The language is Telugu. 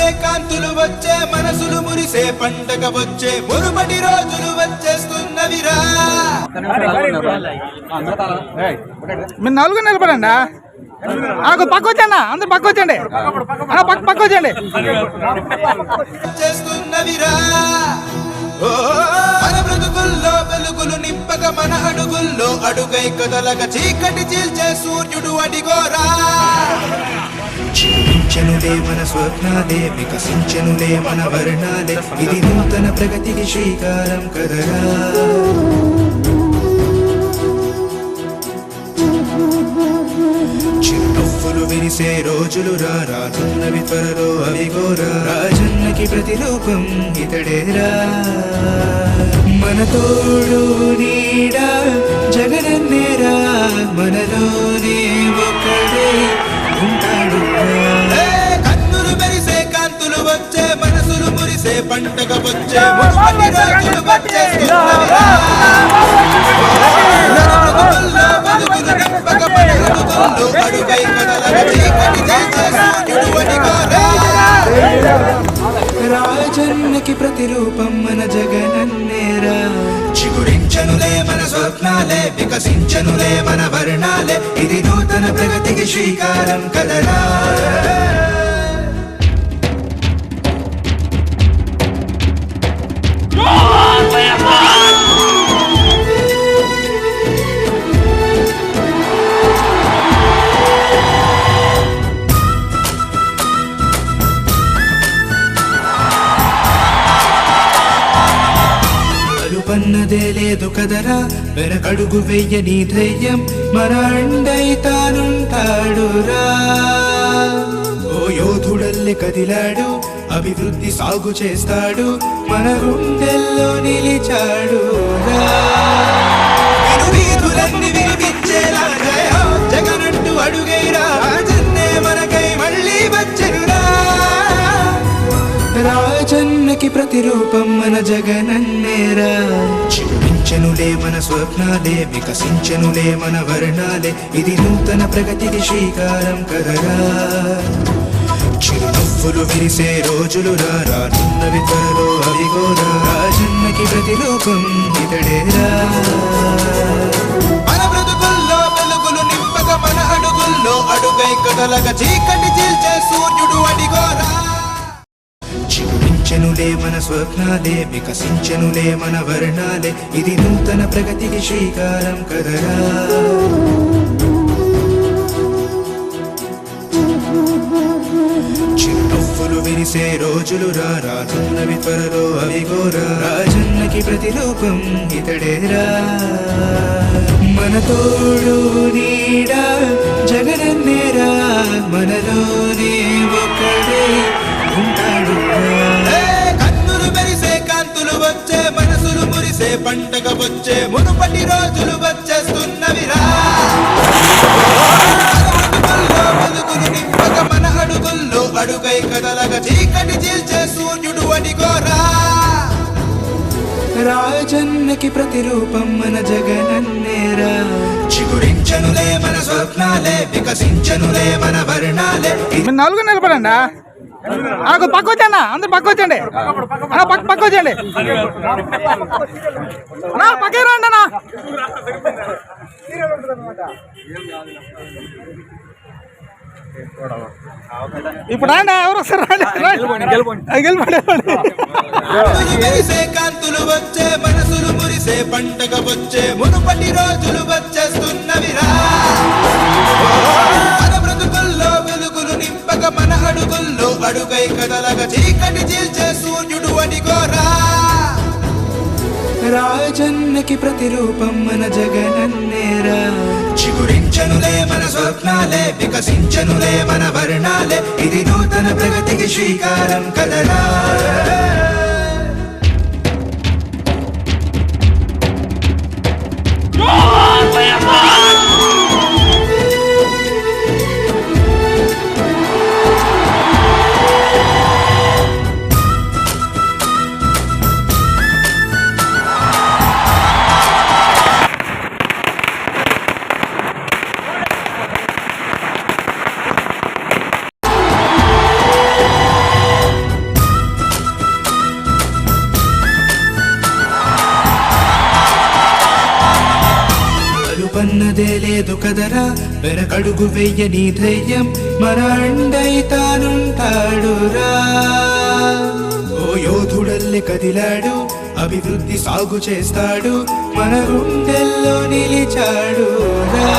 మెరిసే కాంతులు వచ్చే మనసులు మురిసే పండగ వచ్చే మురుపటి రోజులు వచ్చేస్తున్నవిరా. మీరు నలుగురు నిలబడండి. పక్క వచ్చండి, అందరు పక్క వచ్చండి, పక్క వచ్చండి. వచ్చేస్తున్నవిరా మన బ్రతుకుల్లో వెలుగులు నింపక మన అడుగుల్లో అడుగై కదలక చీకటి చీల్చే సూర్యుడు అడిగోరా. జీవించనులే మన స్వప్నాలే వికసించనులే మన వర్ణాలే ఇది నూతన ప్రగతికి శ్రీకారం కదరా. చిరునవ్వులు విరిసే రోజులు రానున్నవి త్వరలో అవిగోరా. రాజన్నకి ప్రతిరూపం ఇతడేరా. మన తోడు నీడా జగనన్నేరా. మనలోనే ఒకడే ఉంటాడు. కన్నులు మెరిసే కాంతులు వచ్చే మనసులు మురిసే పండగ వచ్చే మునుపటి రోజులు వచ్చేస్తున్నవిరా. అడుగై కదలక చీకటి చీల్చే సూర్యుడు అడిగోరా. రాజన్నకి ప్రతిరూపం మన జగనన్నేరా. చిగురించనులే మన స్వప్నాలే వికసించనులే మన వర్ణాలే ఇది నూతన ప్రగతికి శ్రీకారం కదరా. పన్నదే లేదు కదరా. వెనకడుగు వెయ్యని ధైర్యం మన అండై తానుంటాడురా. ఓ యోధుడల్లె కదిలాడు అభివృద్ధి సాగు చేస్తాడు మన గుండెల్లో నిలిచాడురా. వీధులన్నీ వినిపించేలా జయ జగనంటూ అడుగైరా. రాజన్నే మనకై మళ్ళీ వచ్చెనురా. రాజన్నకి ప్రతిరూపం మన జగనన్నేరా. చిగురించనులే మన స్వప్నాలే వికసించనులే మన వర్ణాలే ఇది నూతన ప్రగతికి శ్రీకారం కదరా. చిరునవ్వులు విరిసే రోజులు రానున్నవి త్వరలో అవిగోరా. రాజన్నకి ప్రతిరూపం ఇతడేరా. మన బ్రతుకుల్లో వెలుగులు నింపక మన అడుగుల్లో అడుగై కదలక చీకటి చీల్చే సూర్యుడు అడిగోరా. చిగురించనులే మన స్వప్నాలే వికసించనులే మన వర్ణాలే ఇది నూతన ప్రగతికి శ్రీకారం కదరా. చిరునవ్వులు విరిసే రోజులు రానున్నవి త్వరలో అవిగోరా. రాజన్నకి ప్రతిరూపం ఇతడేరా. మన తోడు నీడా జగనన్నేరా. మనలోనే ఒకడే ఉంటాడు. కన్నులు మెరిసే కాంతులు వచ్చే మనసులు మురిసే పండగ వచ్చే మునుపటి రోజులు వచ్చేస్తున్నవిరా. వెలుగులు నింపక మన అడుగుల్లో అడుగై కదలక చీకటి చీల్చే సూర్యుడు అడిగోరా. రాజన్నకి ప్రతిరూపం మన జగనన్నేరా. చిగురించనులే మన స్వప్నాలే వికసించనులే మన వర్ణాలే. నలుగురు నిలబడండి. పక్క వచ్చండి, అందరు పక్క వచ్చండి, పక్క వచ్చండి. పక్కే రండి అన్న. ఇప్పుడు ఆయన ఎవరు వస్తారు? మెరిసే కాంతులు వచ్చే మనసులు మురిసే పండగ వచ్చే మునుపటి రోజులు వచ్చేస్తున్నవిరా. మన బ్రతుకుల్లో వెలుగులు నింపక మన అడుగుల్లో అడుగై కదలక చీకటి చీల్చే సూర్యుడు అడిగోరా. రాజన్నకి ప్రతిరూపం మన జగనన్నేరా. చిగురించనులే మన స్వప్నాలే వికసించనులే మన వర్ణాలే ఇది నూతన ప్రగతికి శ్రీకారం కదరా. ఉన్నదే లేదు కదరా వెనకడుగు వెయ్యని ధైర్యం మన అండై తానుంటాడురా ఓ యోధుడల్లె కదిలాడు అభివృద్ధి సాగు చేస్తాడు మన గుండెల్లో నిలిచాడు రా